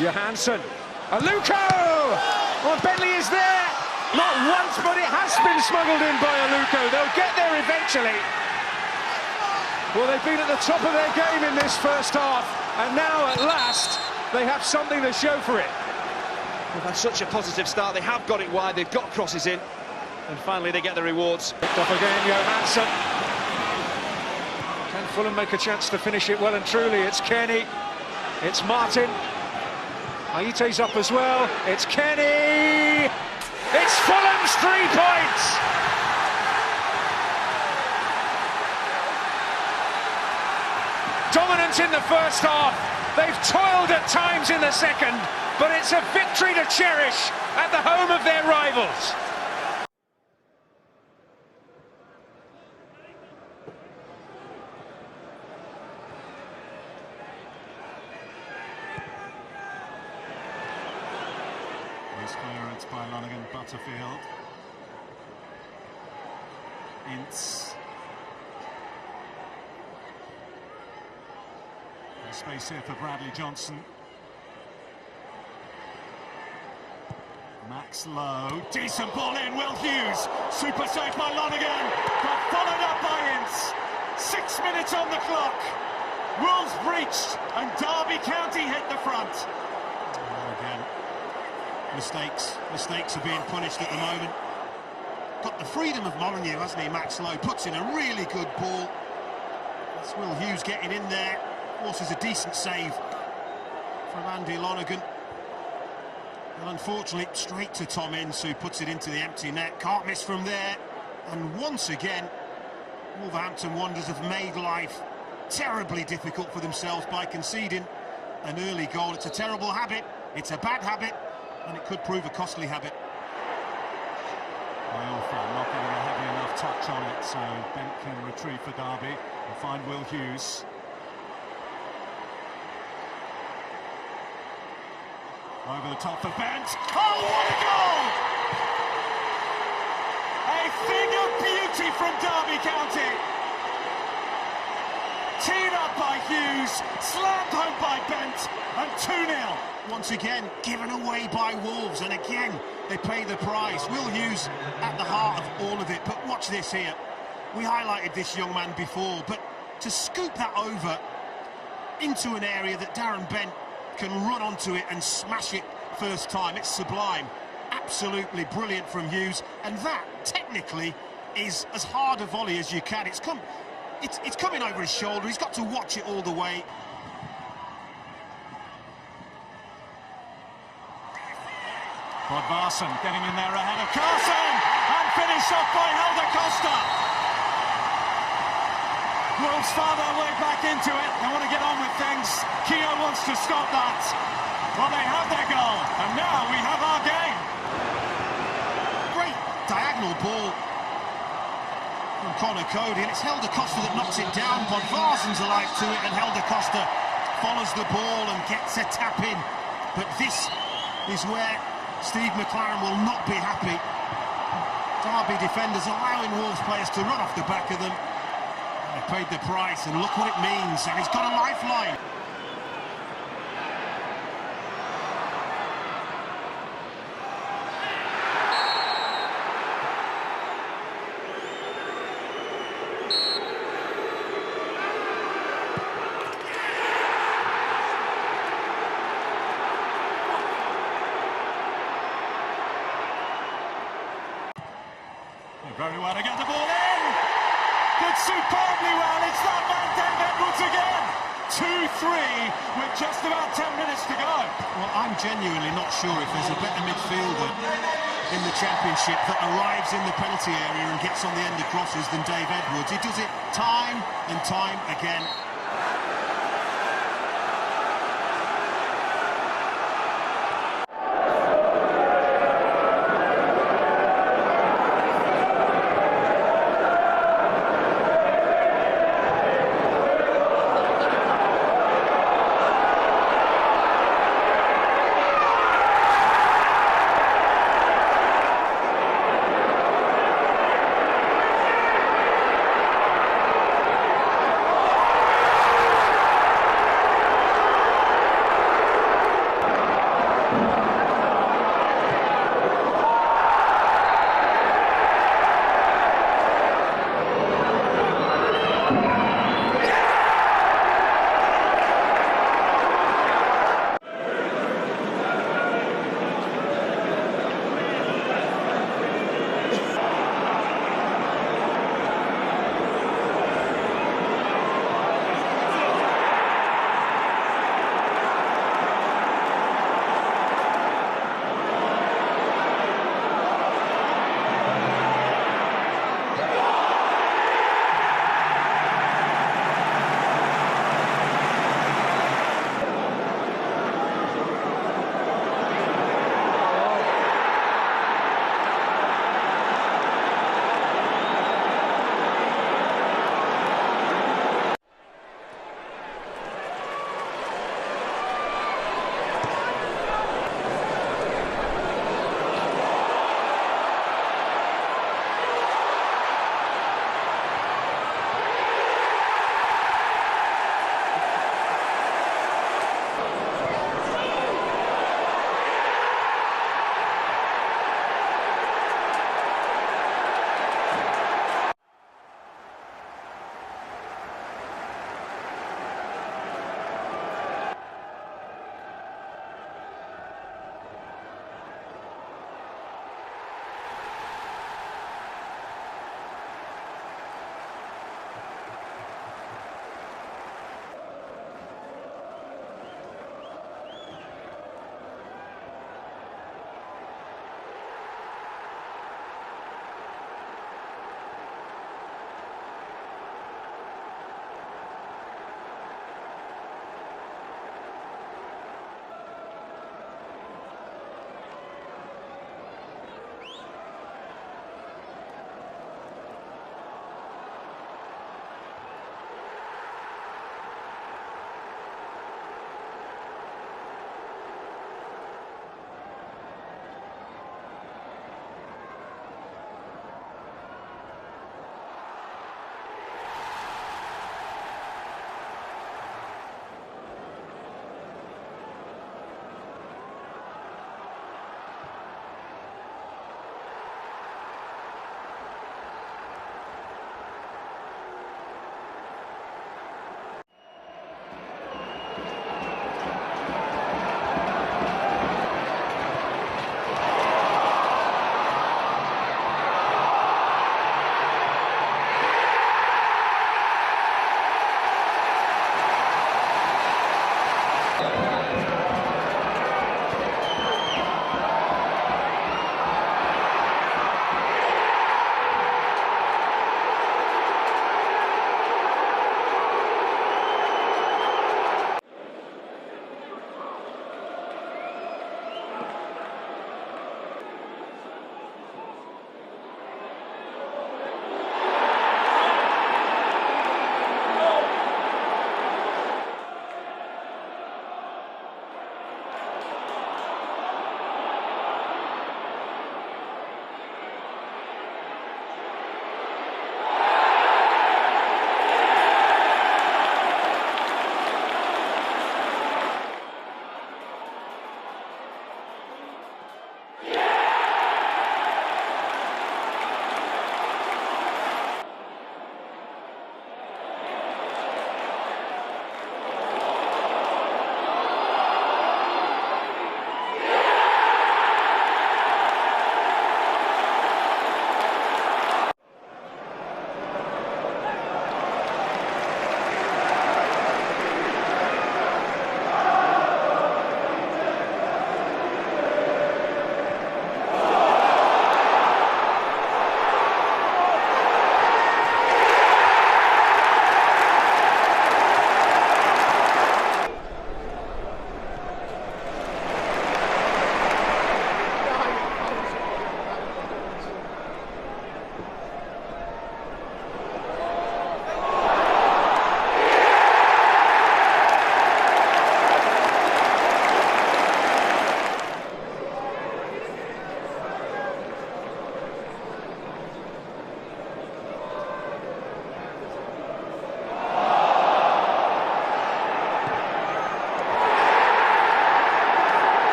Johansson. Aluko! Well, Bentley is there. Not once, but it has been smuggled in by Aluko. They'll get there eventually. Well, they've been at the top of their game in this first half, and now, at last, they have something to show for it. They've had such a positive start. They have got it wide, they've got crosses in, and finally they get the rewards. Picked up again, Johansson. Can Fulham make a chance to finish it well and truly? It's Kenny. It's Martin. Aite's up as well. It's Kenny. It's Fulham's 3 points. Dominant in the first half. They've toiled at times in the second, but it's a victory to cherish at the home of their rivals. Nice clearance by Nottingham, Butterfield. Ince. Space here for Bradley Johnson. Max Lowe, decent ball in, Will Hughes, super save by Nottingham, but followed up by Ince. 6 minutes on the clock. Wolves breached, and Derby County hit the front. Again, mistakes are being punished at the moment. Got the freedom of Molyneux, hasn't he? Max Lowe puts in a really good ball. That's Will Hughes getting in there. Forces a decent save from Andy Lonergan. And unfortunately, straight to Tom Ince, who puts it into the empty net. Can't miss from there. And once again, Wolverhampton Wanderers have made life terribly difficult for themselves by conceding an early goal. It's a terrible habit, it's a bad habit, and it could prove a costly habit. Iorfa not getting a heavy enough touch on it, so Bent can retrieve for Derby and find Will Hughes. Over the top for Bent. Oh, what a goal! A thing of beauty from Derby County. Teed up by Hughes, slammed home by Bent, and 2-0. Once again, given away by Wolves, and again, they pay the price. Will Hughes at the heart of all of it, but watch this here. We highlighted this young man before, but to scoop that over into an area that Darren Bent can run onto it and smash it first time, it's sublime. Absolutely brilliant from Hughes, and that technically is as hard a volley as you can. It's coming over his shoulder, he's got to watch it all the way. Bodvarsson getting in there ahead of Carson, and finished off by Helder Costa. Wolves found their way back into it. They want to get on with things. Keogh wants to stop that. Well, they have their goal, and now we have our game. Great diagonal ball from Conor Cody, and it's Helder Costa that knocks it down. Bodvarsson's alive to it, and Helder Costa follows the ball and gets a tap in. But this is where Steve McLaren will not be happy. Derby defenders allowing Wolves players to run off the back of them. They paid the price, and look what it means, and he's got a lifeline. Very well to get the ball in. Did superbly well. It's that man, Dave Edwards again. 2-3 with just about 10 minutes to go. Well, I'm genuinely not sure if there's a better midfielder in the Championship that arrives in the penalty area and gets on the end of crosses than Dave Edwards. He does it time and time again.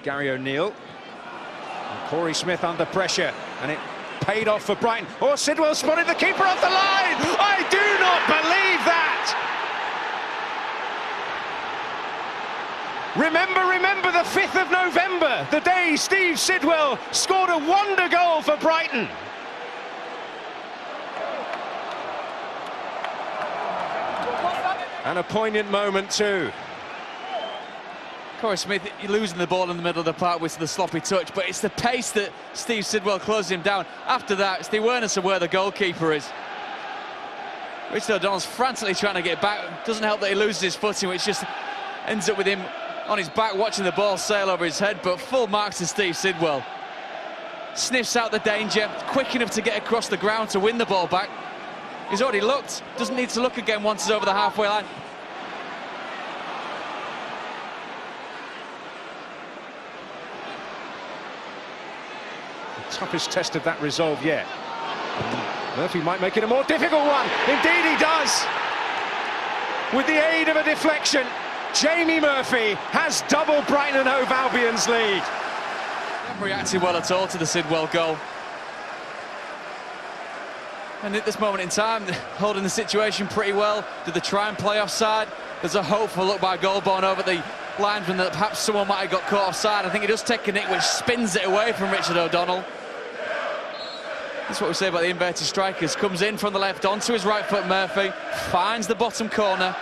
Gary O'Neill. And Corey Smith under pressure, and it paid off for Brighton. Oh, Sidwell spotted the keeper off the line! I do not believe that! Remember the 5th of November, the day Steve Sidwell scored a wonder goal for Brighton. And a poignant moment too. Corey Smith, you're losing the ball in the middle of the park with the sloppy touch, but it's the pace that Steve Sidwell closes him down. After that, it's the awareness of where the goalkeeper is. Richard O'Donnell's frantically trying to get back. Doesn't help that he loses his footing, which just ends up with him on his back watching the ball sail over his head, but full marks to Steve Sidwell. Sniffs out the danger, quick enough to get across the ground to win the ball back. He's already looked, doesn't need to look again once he's over the halfway line. The toughest test of that resolve yet. Murphy might make it a more difficult one. Indeed he does. With the aid of a deflection, Jamie Murphy has doubled Brighton and Hove Albion's lead. Haven't reacted well at all to the Sidwell goal. And at this moment in time, holding the situation pretty well. Did they try and play offside? There's a hopeful look by Goldborn over the linesman that perhaps someone might have got caught offside. I think he does take a nick which spins it away from Richard O'Donnell. That's what we say about the inverted strikers. Comes in from the left onto his right foot, Murphy. Finds the bottom corner.